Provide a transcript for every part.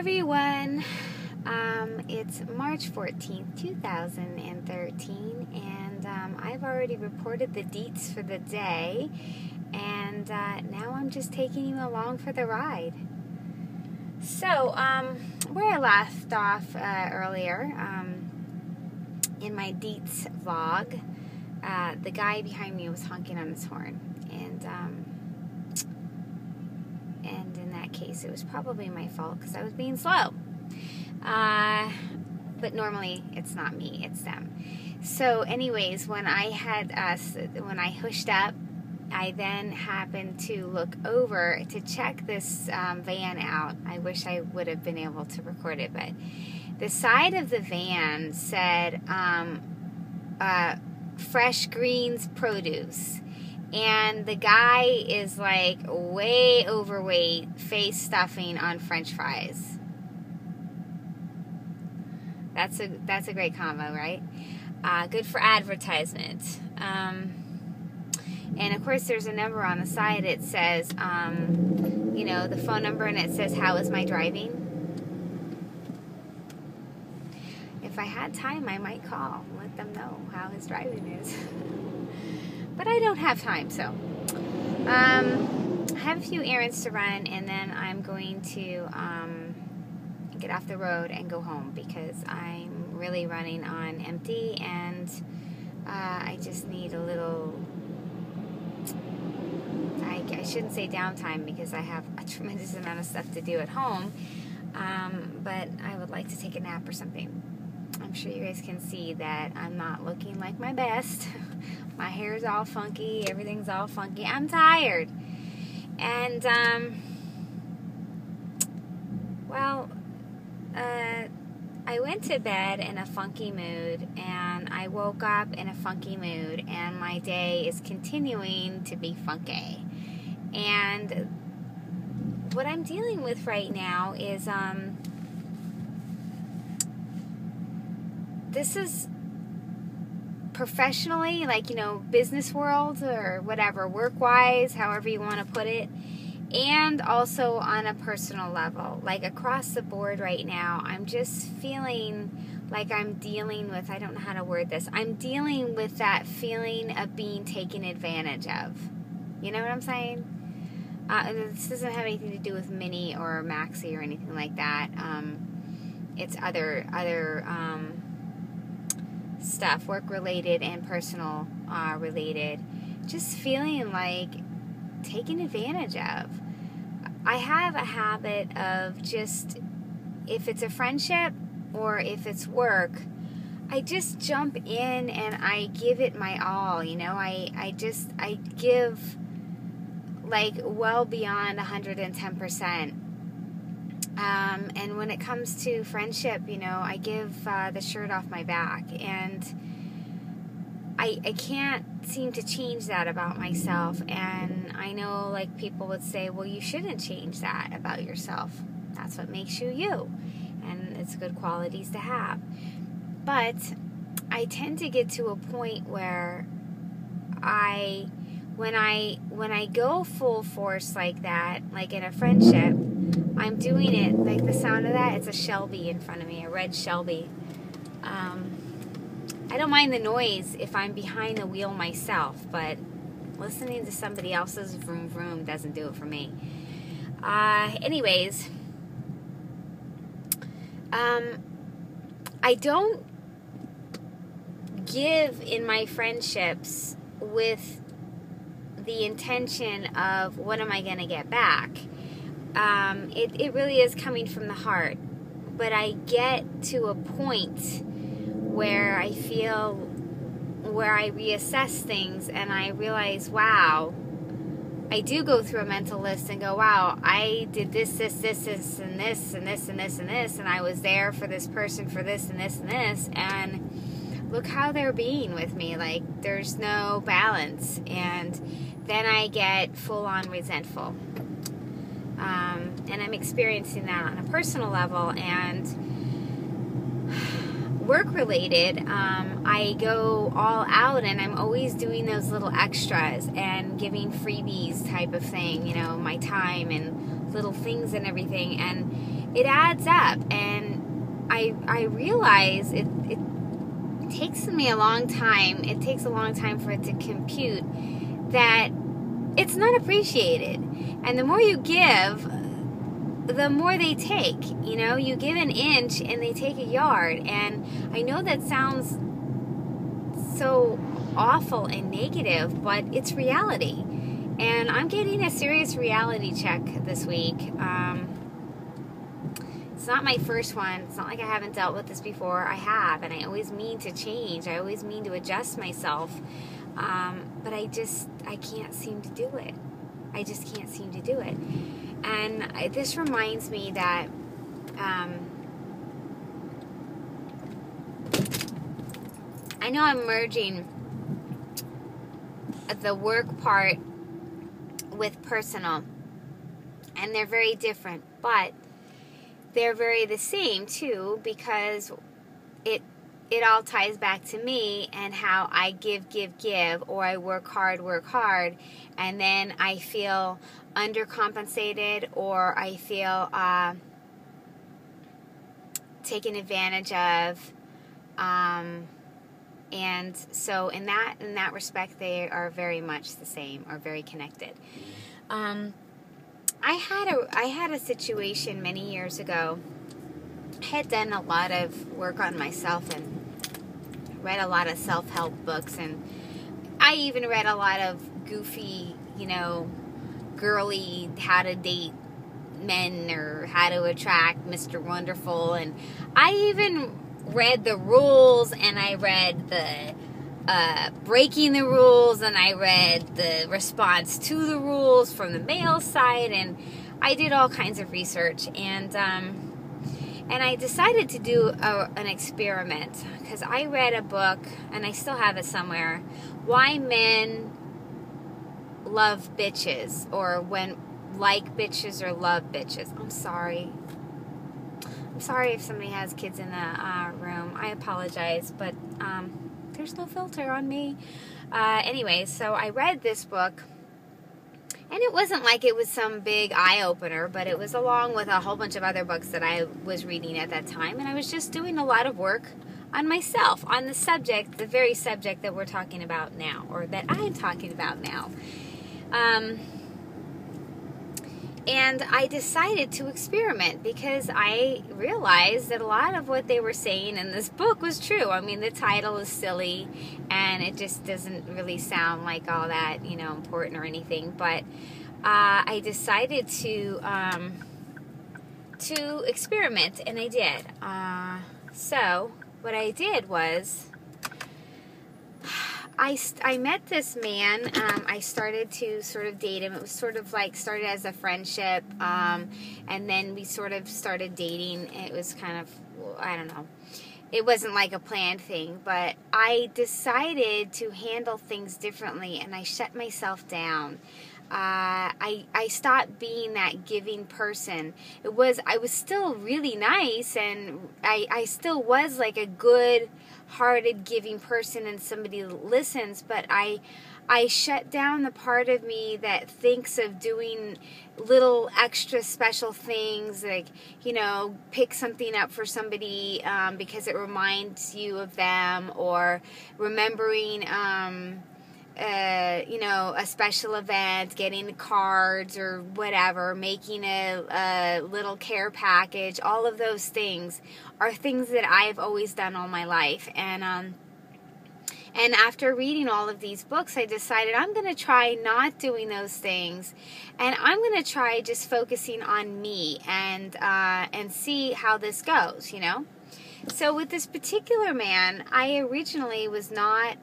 everyone. It's March 14th, 2013, and I've already reported the deets for the day, and now I'm just taking you along for the ride. So, where I left off earlier, in my deets vlog, the guy behind me was honking on his horn, and in that case, it was probably my fault because I was being slow. But normally it's not me, it's them. So anyways, when I hushed up, I then happened to look over to check this van out. I wish I would have been able to record it, but the side of the van said fresh greens produce. And the guy is like way overweight, face stuffing on French fries. That's a great combo, right? Good for advertisement. And of course, there's a number on the side. It says, the phone number, and it says, "How is my driving?" If I had time, I might call and let them know how his driving is. But I don't have time, so I have a few errands to run, and then I'm going to get off the road and go home because I'm really running on empty, and I just need a little, I shouldn't say downtime because I have a tremendous amount of stuff to do at home, but I would like to take a nap or something. I'm sure you guys can see that I'm not looking like my best. My hair's all funky, everything's all funky. I'm tired. And, I went to bed in a funky mood, and I woke up in a funky mood, and my day is continuing to be funky. And what I'm dealing with right now is, this is professionally, business world or whatever, work-wise, however you want to put it, and also on a personal level. Like across the board right now, I'm just feeling like I'm dealing with, I don't know how to word this, I'm dealing with that feeling of being taken advantage of. You know what I'm saying? This doesn't have anything to do with Minnie or Maxie or anything like that. It's other stuff, work-related and personal related. Just feeling like taken advantage of. I have a habit of just, if it's a friendship or if it's work, I just jump in and I give it my all, I give well beyond 110%. And when it comes to friendship, I give the shirt off my back, and I can't seem to change that about myself. And I know, people would say, well, you shouldn't change that about yourself. That's what makes you you, and it's good qualities to have. But I tend to get to a point where when I go full force like that, like in a friendship, I'm doing it, like the sound of that, it's a Shelby in front of me, a red Shelby. I don't mind the noise if I'm behind the wheel myself, but listening to somebody else's vroom vroom doesn't do it for me. Anyways, I don't give in my friendships with the intention of what am I going to get back. It really is coming from the heart, but I get to a point where I reassess things and I realize, wow, I do go through a mental list and go, wow, I did this, and this, and this, and this, and this, and this, and I was there for this person for this, and this, and this, and look how they're being with me. There's no balance, and then I get full-on resentful. And I'm experiencing that on a personal level, and work-related, I go all out, and I'm always doing those little extras and giving freebies type of thing, my time and little things and everything, and it adds up. And I realize it takes me a long time. It takes a long time for it to compute that it's not appreciated. And the more you give, the more they take. You know, you give an inch and they take a yard. And I know that sounds so awful and negative, but it's reality. And I'm getting a serious reality check this week. It's not my first one. It's not like I haven't dealt with this before. I have, and I always mean to change. I always mean to adjust myself. But I can't seem to do it. I just can't seem to do it. And this reminds me that I know I'm merging the work part with personal, and they're very different, but they're very the same too, because it all ties back to me and how I give, or I work hard, and then I feel undercompensated, or I feel taken advantage of, and so in that respect, they are very much the same, or very connected. I had a situation many years ago. I had done a lot of work on myself and read a lot of self-help books, and I even read a lot of goofy, girly how to date men or how to attract Mr. Wonderful, and I even read the rules, and I read the breaking the rules, and I read the response to the rules from the male side, and I did all kinds of research, and I decided to do an experiment, because I read a book, and I still have it somewhere, Why Men Love Bitches, or When Like Bitches or Love Bitches. I'm sorry if somebody has kids in the room. I apologize, but there's no filter on me. Anyway, so I read this book, and it wasn't like it was some big eye-opener, but it was along with a whole bunch of other books that I was reading at that time, and I was just doing a lot of work on myself, on the subject, the very subject that we're talking about now, or that I'm talking about now. And I decided to experiment, because I realized that a lot of what they were saying in this book was true. I mean, the title is silly, and it just doesn't really sound like all that, important or anything. But I decided to experiment, and I did. So what I did was, I met this man. I started to sort of date him. It was sort of like started as a friendship, and then we sort of started dating. It was kind of, I don't know. It wasn't like a planned thing, but I decided to handle things differently, and I shut myself down. I stopped being that giving person. I was still really nice, and I still was like a good-hearted giving person, and somebody listens, but I shut down the part of me that thinks of doing little extra special things, like, pick something up for somebody because it reminds you of them, or remembering a special event, getting cards or whatever, making a little care package. All of those things are things that I've always done all my life. And after reading all of these books, I decided I'm going to try not doing those things, and I'm going to try just focusing on me and see how this goes, So with this particular man, I originally was not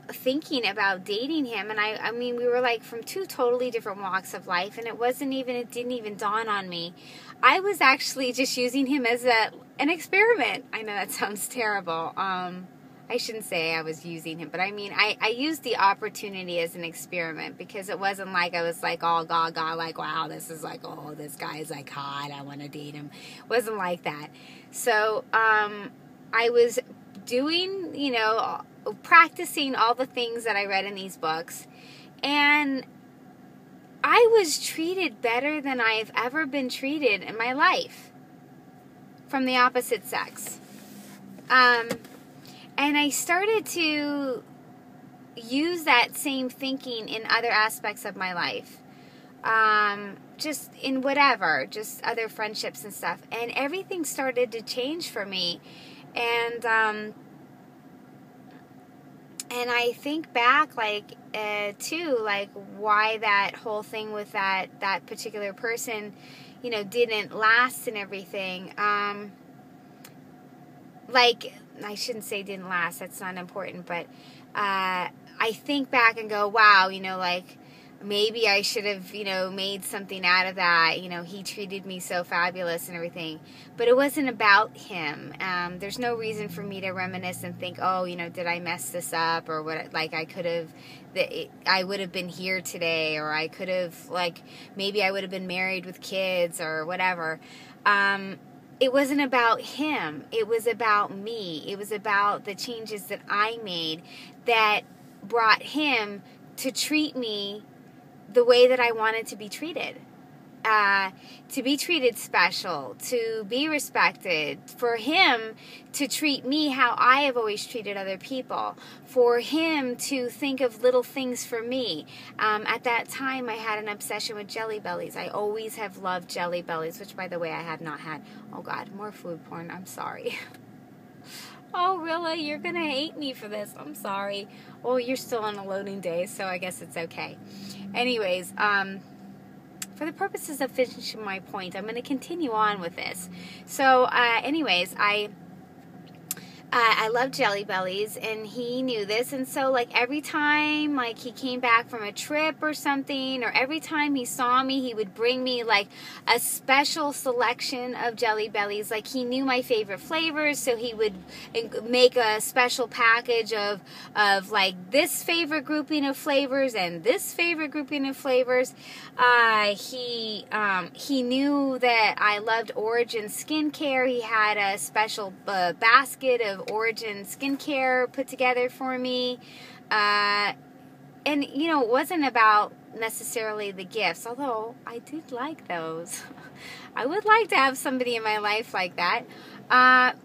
thinking about dating him, and I mean, we were like from two totally different walks of life, and it didn't even dawn on me. I was actually just using him as an experiment. I know that sounds terrible. I shouldn't say I was using him, but I mean, I used the opportunity as an experiment, because it wasn't like I was like all gaga, like, wow, this is like, oh, this guy's like hot, I want to date him. It wasn't like that. So I was doing, practicing all the things that I read in these books, and I was treated better than I've ever been treated in my life from the opposite sex. And I started to use that same thinking in other aspects of my life. Just in whatever, just other friendships and stuff. And everything started to change for me. And I think back, like, to, like, why that whole thing with that particular person, you know, didn't last and everything. Like, I shouldn't say didn't last, that's not important, but I think back and go, wow, you know, like, maybe I should have, you know, made something out of that. You know, he treated me so fabulous and everything. But it wasn't about him. There's no reason for me to reminisce and think, oh, you know, did I mess this up? Or what, like, I would have been here today. Or I could have, like, maybe I would have been married with kids or whatever. It wasn't about him. It was about me. It was about the changes that I made that brought him to treat me the way that I wanted to be treated. To be treated special, to be respected, for him to treat me how I have always treated other people, for him to think of little things for me. At that time, I had an obsession with Jelly Bellies. I always have loved Jelly Bellies, which, by the way, I have not had. Oh, God, more food porn. I'm sorry. Oh, really? You're going to hate me for this. I'm sorry. Well, you're still on a loading day, so I guess it's okay. Anyways, for the purposes of finishing my point, I'm going to continue on with this. So, anyways, I love Jelly Bellies, and he knew this, and so, like, every time, like, he came back from a trip or something, or every time he saw me, he would bring me, like, a special selection of Jelly Bellies. Like, he knew my favorite flavors, so he would make a special package of like, this favorite grouping of flavors and this favorite grouping of flavors. He knew that I loved Origin skincare. He had a special basket of Origin skincare put together for me. And, you know, it wasn't about necessarily the gifts, although I did like those. I would like to have somebody in my life like that.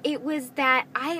It was that I